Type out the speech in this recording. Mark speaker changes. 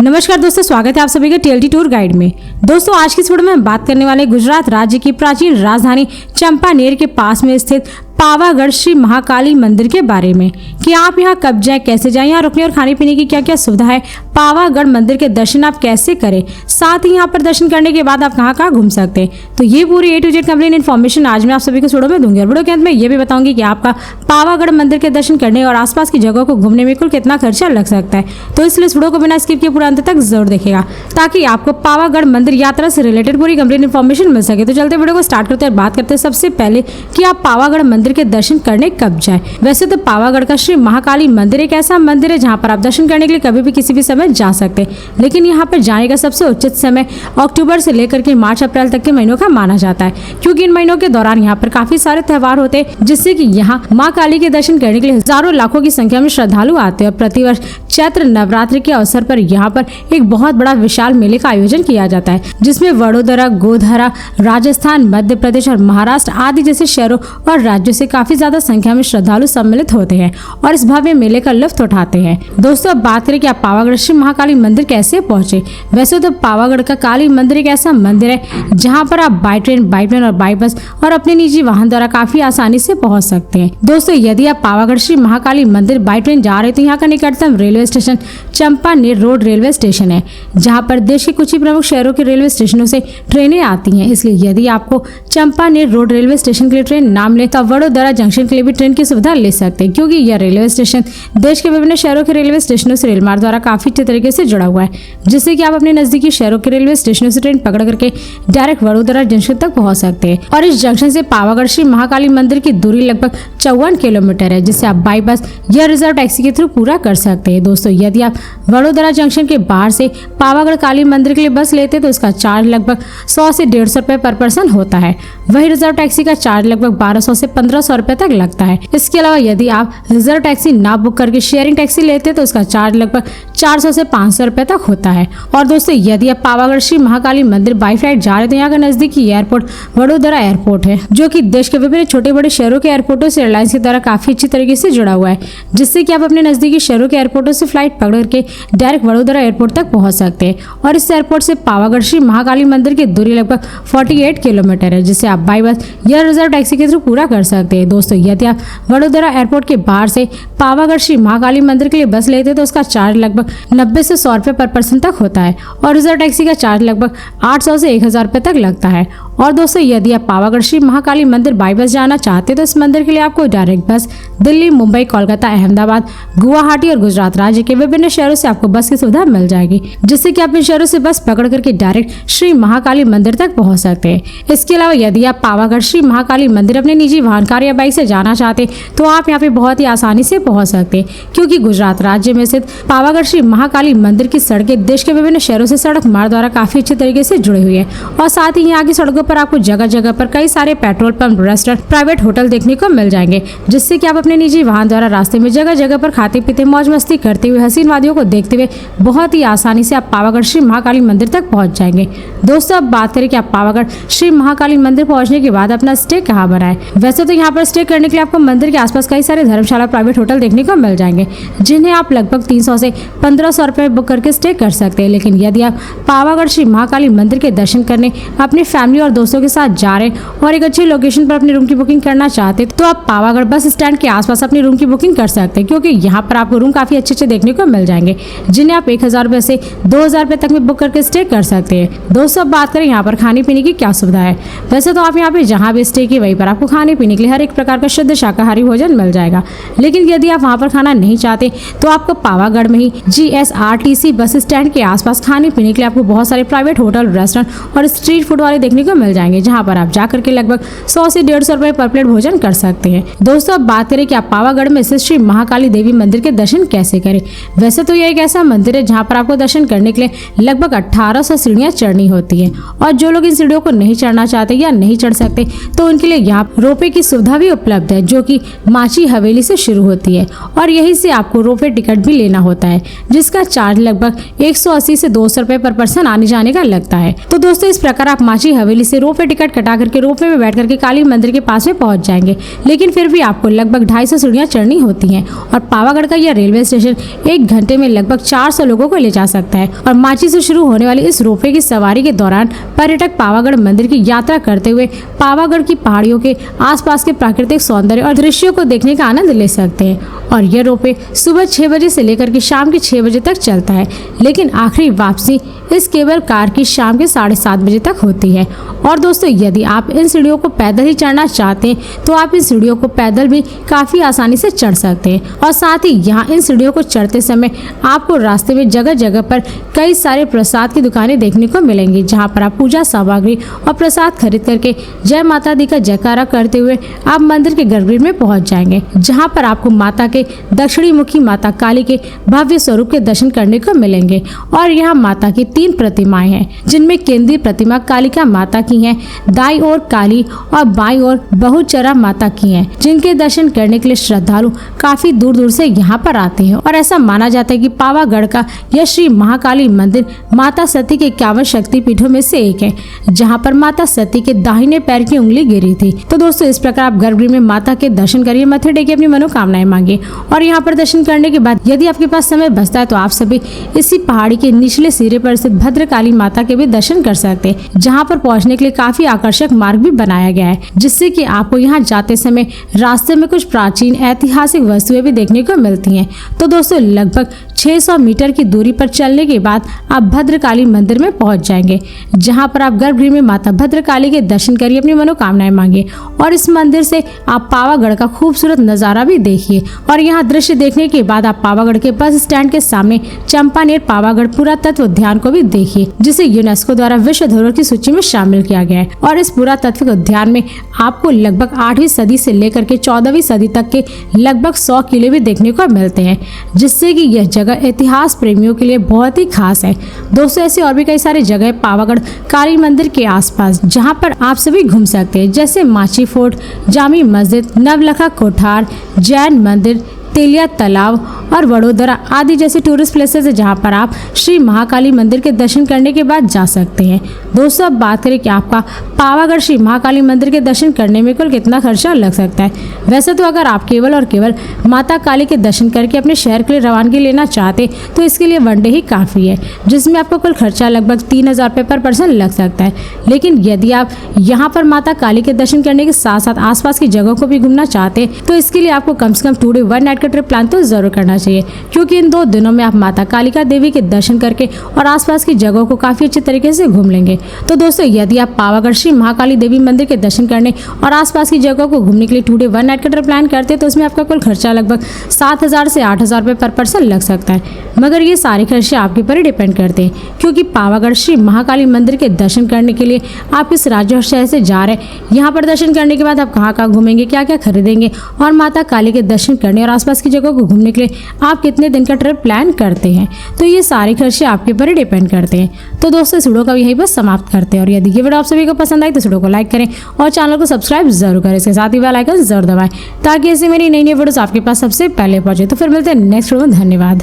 Speaker 1: नमस्कार दोस्तों, स्वागत है आप सभी के टीएलटी टूर गाइड में। दोस्तों आज की इस वीडियो में हम बात करने वाले गुजरात राज्य की प्राचीन राजधानी चंपानेर के पास में स्थित पावागढ़ श्री महाकाली मंदिर के बारे में कि आप यहाँ कब जाएं, कैसे जाएं, यहाँ रुकने और खाने पीने की क्या क्या सुविधा है, पावागढ़ मंदिर के दर्शन आप कैसे करें, साथ ही यहाँ पर दर्शन करने के बाद आप कहाँ कहाँ घूम सकते हैं। तो ये पूरी A to Z complete information आज मैं आप सभी को वीडियो में दूंगी और वीडियो के अंत में ये भी बताऊंगी कि आपका पावागढ़ मंदिर के दर्शन करने और आसपास की जगह को घूमने में कुल कितना खर्चा लग सकता है। तो इसलिए इस वीडियो को बिना स्किप किए पूरा अंत तक जरूर देखेगा ताकि आपको पावागढ़ मंदिर यात्रा से रिलेटेड पूरी कंप्लीट इन्फॉर्मेशन मिल सके। तो चलते वीडियो को स्टार्ट करते हैं। बात करते हैं सबसे पहले कि आप पावागढ़ मंदिर के दर्शन करने कब जाए। वैसे तो पावागढ़ का श्री महाकाली मंदिर एक ऐसा मंदिर है जहाँ पर आप दर्शन करने के लिए कभी भी किसी भी समय जा सकते हैं, लेकिन यहाँ पर जाने का सबसे उचित समय अक्टूबर से लेकर के मार्च अप्रैल तक के महीनों का माना जाता है, क्योंकि इन महीनों के दौरान यहाँ पर काफी सारे त्योहार होते हैं, जिससे कि यहाँ माँ काली के दर्शन करने के लिए हजारों लाखों की संख्या में श्रद्धालु आते हैं। और प्रतिवर्ष चैत्र नवरात्रि के अवसर पर यहाँ पर एक बहुत बड़ा विशाल मेले का आयोजन किया जाता है, जिसमें वडोदरा, गोधरा, राजस्थान, मध्य प्रदेश और महाराष्ट्र आदि जैसे शहरों और राज्यों से काफी ज्यादा संख्या में श्रद्धालु सम्मिलित होते हैं और इस भव्य मेले का लुत्फ उठाते हैं। दोस्तों अब बात करें कि आप पावागढ़ श्री महाकाली मंदिर कैसे पहुंचे। वैसे तो पावागढ़ का काली मंदिर एक ऐसा मंदिर है जहां पर आप बाई ट्रेन, बाई प्लेन और बाई बस और अपने निजी वाहन द्वारा काफी आसानी से पहुंच सकते हैं। दोस्तों यदि आप पावागढ़ श्री महाकाली मंदिर बाई ट्रेन जा रहे हैं तो यहाँ का निकटतम railway station Champaner road railway station है, जहाँ पर देश के कुछ ही प्रमुख शहरों के रेलवे स्टेशनों से ट्रेनें आती हैं। इसलिए यदि आपको चंपानेर रोड रेलवे स्टेशन के लिए ट्रेन ना मिले तो वडोदरा जंक्शन के लिए भी ट्रेन की सुविधा ले सकते हैं, क्योंकि यह रेलवे स्टेशन देश के विभिन्न शहरों के रेलवे स्टेशनों से रेलमार्ग द्वारा काफी अच्छे तरीके से जुड़ा हुआ है, जिससे कि आप अपने नजदीकी शहरों के रेलवे स्टेशनों से ट्रेन पकड़ करके डायरेक्ट वडोदरा जंक्शन तक पहुंच सकते हैं। और इस जंक्शन से पावागढ़ श्री महाकाली मंदिर की दूरी लगभग 54 किलोमीटर है, जिसे आप बाई बस या रिजर्व टैक्सी के थ्रू पूरा कर सकते हैं। दोस्तों यदि आप वडोदरा जंक्शन के बाहर से पावागढ़ काली मंदिर के लिए बस लेते हैं तो इसका चार्ज लगभग 100 से 150 रुपए पर पर्सन होता है। वही रिजर्व टैक्सी का चार्ज लगभग 1200 से 1500 रुपए तक लगता है। इसके अलावा यदि आप रिजर्व टैक्सी ना बुक करके शेयरिंग टैक्सी लेते हैं तो उसका चार्ज लगभग 400 से 500 रुपए तक होता है। और दोस्तों यदि आप पावागढ़ श्री महाकाली मंदिर बाई फ्लाइट जा रहे हैं तो यहाँ का नजदीकी एयरपोर्ट वडोदरा एयरपोर्ट है, जो कि देश के विभिन्न छोटे बड़े शहरों के एयरपोर्टों से एयरलाइंस की तरह काफी अच्छी तरीके से जुड़ा हुआ है, जिससे कि आप अपने नजदीकी शहरों के एयरपोर्टों से फ्लाइट पकड़ करके डायरेक्ट वडोदरा एयरपोर्ट तक पहुंच सकते हैं। और इस एयरपोर्ट से पावागढ़ श्री महाकाली मंदिर की दूरी लगभग 48 किलोमीटर है, जिसे आप बाई बस या रिजर्व टैक्सी के थ्रू पूरा कर सकते हैं। दोस्तों यदि आप वडोदरा एयरपोर्ट के बाहर से पावागढ़ श्री महाकाली मंदिर के लिए बस लेते हैं तो उसका चार्ज लगभग 90 से 100 रुपए पर पर्सन तक होता है और रिजर्व टैक्सी का चार्ज लगभग 800 से 1000 रुपए तक लगता है। और दोस्तों यदि आप पावागढ़ श्री महाकाली मंदिर बाई बस जाना चाहते हैं तो इस मंदिर के लिए आपको डायरेक्ट बस दिल्ली, मुंबई, कोलकाता, अहमदाबाद, गुवाहाटी और गुजरात राज्य के विभिन्न शहरों से आपको बस की सुविधा मिल जाएगी, जिससे कि आप इन शहरों से बस पकड़ करके डायरेक्ट श्री महाकाली मंदिर तक पहुंच सकते हैं। इसके अलावा यदि आप पावागढ़ श्री महाकाली मंदिर अपने निजी वाहन, कार या बाइक से जाना चाहते तो आप यहाँ पे बहुत ही आसानी से पहुंच सकते हैं, क्योंकि गुजरात राज्य में स्थित पावागढ़ श्री महाकाली मंदिर की सड़कें देश के विभिन्न शहरों से सड़क मार्ग द्वारा काफी अच्छे तरीके से जुड़ी हुई है। और साथ ही यहाँ की सड़कों पर आपको जगह जगह पर कई सारे petrol pump, restaurant, private hotel देखने को मिल जाएंगे, जिससे कि आप अपने निजी वाहन द्वारा रास्ते में जगह जगह पर खाते पीते, मौज मस्ती करते हुए, हसीन वादियों को देखते हुए बहुत ही आसानी से आप पावागढ़ श्री महाकाली मंदिर तक पहुंच जाएंगे। दोस्तों अब बात करें कि आप पावागढ़ श्री महाकाली मंदिर पहुंचने के बाद अपना स्टे कहाँ बनाए। वैसे तो यहाँ पर स्टे करने के लिए आपको मंदिर के आसपास कई सारे धर्मशाला, प्राइवेट होटल देखने को मिल जाएंगे, जिन्हें आप लगभग 300 से 1500 रुपए बुक करके स्टे कर सकते हैं। लेकिन यदि आप पावागढ़ श्री महाकाली मंदिर के दर्शन करने अपनी फैमिली और दोस्तों के साथ जा रहे हैं और एक अच्छी लोकेशन पर अपने रूम की बुकिंग करना चाहते हैं तो आप पावागढ़ बस स्टैंड के आसपास अपनी रूम की बुकिंग कर सकते हैं, क्योंकि यहाँ पर आपको रूम काफी अच्छे अच्छे देखने को मिल जाएंगे, जिन्हें आप 1000 रुपए से 2000 रुपए तक में बुक करके स्टे कर सकते हैं। दोस्तों अब बात करें यहाँ पर खाने पीने की क्या सुविधा है। वैसे तो आप यहाँ पे जहाँ भी स्टे की वहीं पर आपको खाने पीने के लिए हर एक प्रकार का शुद्ध शाकाहारी भोजन मिल जाएगा। लेकिन यदि आप वहाँ पर खाना नहीं चाहते तो आपको पावागढ़ में ही GSRTC बस स्टैंड के आसपास खाने पीने के लिए आपको बहुत सारे प्राइवेट होटल, रेस्टोरेंट और स्ट्रीट फूड वाले देखने को मिल जाएंगे, जहाँ पर आप जाकर के लगभग 100 से 150 रुपए पर प्लेट भोजन कर सकते हैं। दोस्तों अब बात करें कि आप पावागढ़ में स्थित श्री महाकाली देवी मंदिर के दर्शन कैसे करें। वैसे तो यह एक ऐसा मंदिर है जहाँ पर आपको दर्शन करने के लिए लगभग 1800 सीढ़ियाँ चढ़नी होती है, और जो लोग इन सीढ़ियों को नहीं चढ़ना चाहते या नहीं चढ़ सकते तो उनके लिए यहाँ रोपवे की सुविधा भी उपलब्ध है, जो कि माची हवेली से शुरू होती है और यहीं से आपको रोपवे टिकट भी लेना होता है, जिसका चार्ज लगभग 180 से 200 रुपए पर पर्सन आने जाने का लगता है। तो दोस्तों इस प्रकार आप माची हवेली से रोपवे टिकट कटा करके रोपवे में बैठ करके काली मंदिर के पास में पहुंच जाएंगे। लेकिन फिर भी आपको लगभग 250 सीढ़ियां चढ़नी होती हैं और पावागढ़ का यह रेलवे स्टेशन 1 घंटे में लगभग 400 लोगों को ले जा सकता है। और माची से शुरू होने वाली इस रोपवे की सवारी के दौरान पर्यटक पावागढ़ मंदिर की यात्रा करते हुए पावागढ़ की पहाड़ियों के आसपास के प्राकृतिक सौंदर्य और दृश्यों को देखने का आनंद ले सकते हैं। और यह रोपवे सुबह 6 बजे से लेकर के शाम के 6 बजे तक चलता है, लेकिन आखिरी वापसी इस केबल कार की शाम के 7:30 बजे तक होती है। और दोस्तों, यदि आप इन सीढ़ियों को पैदल ही चढ़ना चाहते हैं तो आप इन सीढ़ियों को पैदल भी काफी आसानी से चढ़ सकते हैं। और साथ ही यहाँ इन सीढ़ियों को चढ़ते समय आपको रास्ते में जगह जगह पर कई सारे प्रसाद की दुकानें देखने को मिलेंगी, जहाँ पर आप पूजा सामग्री और प्रसाद खरीद करके जय माता दी का जयकारा करते हुए आप मंदिर के गर्भगृह में पहुंच जाएंगे, जहाँ पर आपको माता के दक्षिणी मुखी माता काली के भव्य स्वरूप के दर्शन करने को मिलेंगे। और यहाँ माता की 3 प्रतिमाएं हैं, जिनमें केंद्रीय प्रतिमा कालिका माता की है, दाई ओर काली और बाई ओर बहुचरा माता की है, जिनके दर्शन करने के लिए श्रद्धालु काफी दूर दूर से यहाँ पर आते हैं। और ऐसा माना जाता है कि पावागढ़ का यह श्री महाकाली मंदिर माता सती के 51 शक्तिपीठों में से एक है, जहाँ पर माता सती के दाहिने पैर की उंगली गिरी थी। तो दोस्तों, इस प्रकार आप गर्भगृह में माता के दर्शन करिए, मत्थे टेके अपनी मनोकामनाएं मांगिए। और यहाँ पर दर्शन करने के बाद यदि आपके पास समय बचता है तो आप सभी इसी पहाड़ी के निचले सिरे पर स्थित भद्रकाली माता के भी दर्शन कर सकते हैं, जहाँ पर पहुँचने के लिए काफी आकर्षक मार्ग भी बनाया गया है, जिससे कि आपको यहाँ जाते समय रास्ते में कुछ प्राचीन ऐतिहासिक वस्तुएं भी देखने को मिलती हैं। तो दोस्तों, लगभग 600 मीटर की दूरी पर चलने के बाद आप भद्रकाली मंदिर में पहुंच जाएंगे, जहां पर आप गर्भगृह में माता भद्रकाली के दर्शन करिए, अपनी मनोकामनाएं मांगिए। और इस मंदिर से आप पावागढ़ का खूबसूरत नजारा भी देखिए। और यहाँ दृश्य देखने के बाद आप पावागढ़ के बस स्टैंड के सामने चंपानेर पावागढ़ पुरातत्व उद्यान को भी देखिए, जिसे यूनेस्को द्वारा विश्व धरोहर की सूची में शामिल किया गया है। और इस पुरातत्व उद्यान में आपको लगभग 8वीं सदी से लेकर के 14वीं सदी तक के लगभग 100 किले भी देखने को मिलते हैं, जिससे कि यह जगह इतिहास प्रेमियों के लिए बहुत ही खास है। दोस्तों, ऐसे और भी कई सारे जगह पावागढ़ काली मंदिर के आसपास जहां पर आप सभी घूम सकते हैं, जैसे माची फोर्ट, जामी मस्जिद, नवलखा कोठार, जैन मंदिर, तेलिया तालाब और वडोदरा आदि जैसे टूरिस्ट प्लेसेस है, जहां पर आप श्री महाकाली मंदिर के दर्शन करने के बाद जा सकते हैं। दोस्तों, अब बात करें कि आपका पावागढ़ श्री महाकाली मंदिर के दर्शन करने में कुल कितना खर्चा लग सकता है। वैसे तो अगर आप केवल और केवल माता काली के दर्शन करके अपने शहर के लिए रवानगी लेना चाहते तो इसके लिए 1 डे ही काफ़ी है, जिसमें आपको कुल खर्चा लगभग 3000 रुपये पर पर्सन लग सकता है। लेकिन यदि आप यहाँ पर माता काली के दर्शन करने के साथ साथ आसपास की जगहों को भी घूमना चाहते तो इसके लिए आपको कम से कम 2 डे 1 नाइट का ट्रिप प्लान तो जरूर करना चाहिए, क्योंकि इन 2 दिनों में आप माता कालिका देवी के दर्शन करके और आसपास की जगहों को काफी अच्छे तरीके से घूम लेंगे। तो दोस्तों, यदि आप पावागढ़ श्री महाकाली देवी मंदिर के दर्शन करने और आसपास की जगहों को घूमने के लिए 2 डे 1 नाइट का ट्रिप प्लान करते हैं तो उसमें आपका कुल खर्चा लगभग 7000 से 8000 रुपये पर पर्सन लग सकता है। मगर ये सारे खर्चे आपके ऊपर डिपेंड करते हैं, क्योंकि पावागढ़ श्री महाकाली मंदिर के दर्शन करने के लिए आप किस राज्य और शहर से जा रहे हैं, यहाँ पर दर्शन करने के बाद आप कहाँ कहाँ घूमेंगे, क्या क्या खरीदेंगे और माता काली के दर्शन करने और आसपास की जगह को घूमने के लिए आप कितने दिन का ट्रिप प्लान करते हैं, तो ये सारे खर्चे आपके ऊपर ही डिपेंड करते हैं। तो दोस्तों, इस वीडियो का यहीं पर समाप्त करते हैं। और यदि ये वीडियो आप सभी को पसंद आई तो इस वीडियो को लाइक करें और चैनल को सब्सक्राइब जरूर करें। इसके साथ ही बेल आइकन जरूर दबाएं ताकि ऐसे मेरी नई नई वीडियोस आपके पास सबसे पहले पहुंचे। तो फिर मिलते हैं नेक्स्ट वीडियो में। धन्यवाद।